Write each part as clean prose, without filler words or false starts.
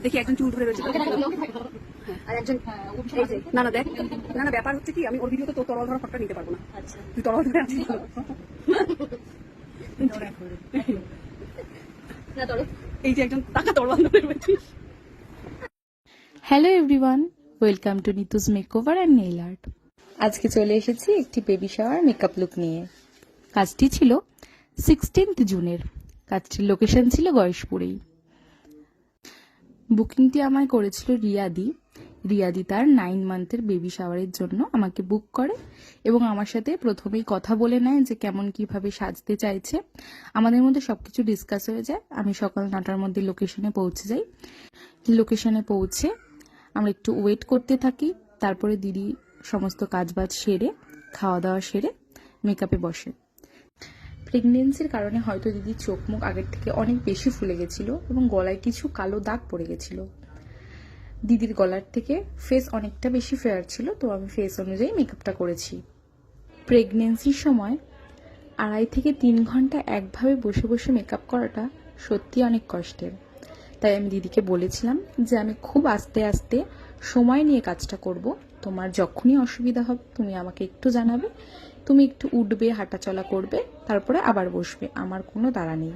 দেখি একজন চুল ধরে রয়েছে আর একজন না না দেখ না না ব্যাপার হচ্ছে কি আমি ওর ভিডিওতে তোর তরল ধরা ফটোটা নিতে পারবো না। আচ্ছা তুই তরল ধরে আছিস এই যে একজন টাকা তরল ধরে রয়েছিস। Hello everyone, welcome to Nitu's makeover and nail art. আজকে চলে এসেছি একটি বেবি শাওয়ার মেকআপ লুক নিয়ে। কাজটি ছিল 16 জুনের। কাজটির লোকেশন ছিল গয়েশপুরেই। বুকিংটি আমায় করেছিল রিয়াদি তার 9 মান্থের বেবি শাওয়ারের জন্য আমাকে বুক করে এবং আমার সাথে প্রথমেই কথা বলে নেয় যে কেমন কিভাবে সাজতে চাইছে। আমাদের মধ্যে সবকিছু ডিসকাস হয়ে যায়। আমি সকাল 9টার মধ্যে লোকেশনে পৌঁছে যাই। লোকেশনে পৌঁছে আমরা একটু ওয়েট করতে থাকি। তারপরে দিদি সমস্ত কাজবাজ সেরে খাওয়া দাওয়া সেরে মেকআপে বসে। প্রেগনেন্সির কারণে হয়তো দিদির চোখ মুখ আগের থেকে অনেক বেশি ফুলে গেছিল এবং গলায় কিছু কালো দাগ পড়ে গেছিল। দিদির গলার থেকে ফেস অনেকটা বেশি ফেয়ার ছিল, তো আমি ফেস অনুযায়ী মেকআপটা করেছি। প্রেগনেন্সির সময় 2.5 থেকে 3 ঘন্টা একভাবে বসে বসে মেকআপ করাটা সত্যি অনেক কষ্টের। তাই আমি দিদিকে বলেছিলাম যে আমি খুব আস্তে আস্তে সময় নিয়ে কাজটা করব। তোমার যখনই অসুবিধা হবে তুমি আমাকে একটু জানাবে, তুমি একটু উঠবে, হাঁটাচলা করবে, তারপরে আবার বসবে, আমার কোনো তাড়া নেই।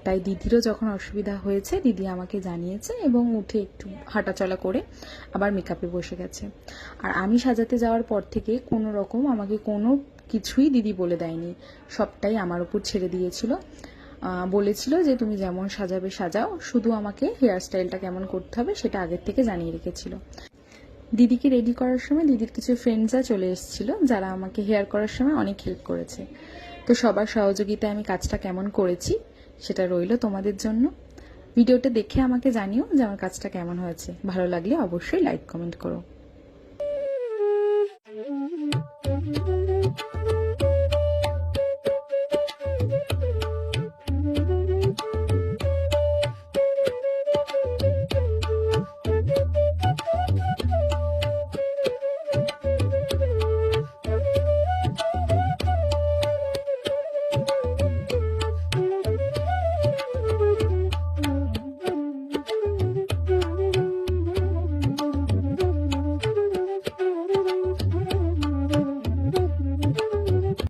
তাই দিদিরও যখন অসুবিধা হয়েছে দিদি আমাকে জানিয়েছে এবং উঠে একটু হাঁটাচলা করে আবার মেকআপে বসে গেছে। আর আমি সাজাতে যাওয়ার পর থেকে কোনো রকম আমাকে কোনো কিছুই দিদি বলে দেয়নি, সবটাই আমার উপর ছেড়ে দিয়েছিল। বলেছিল যে তুমি যেমন সাজাবে সাজাও, শুধু আমাকে হেয়ার স্টাইলটা কেমন করতে হবে সেটা আগের থেকে জানিয়ে রেখেছিল। দিদিকে রেডি করার সময় দিদির কিছু ফ্রেন্ডসরা চলে এসেছিল যারা আমাকে হেয়ার করার সময় অনেক হেল্প করেছে। তো সবার সহযোগিতায় আমি কাজটা কেমন করেছি সেটা রইল তোমাদের জন্য। ভিডিওটা দেখে আমাকে জানিও যে আমার কাজটা কেমন হয়েছে। ভালো লাগলে অবশ্যই লাইক কমেন্ট করো।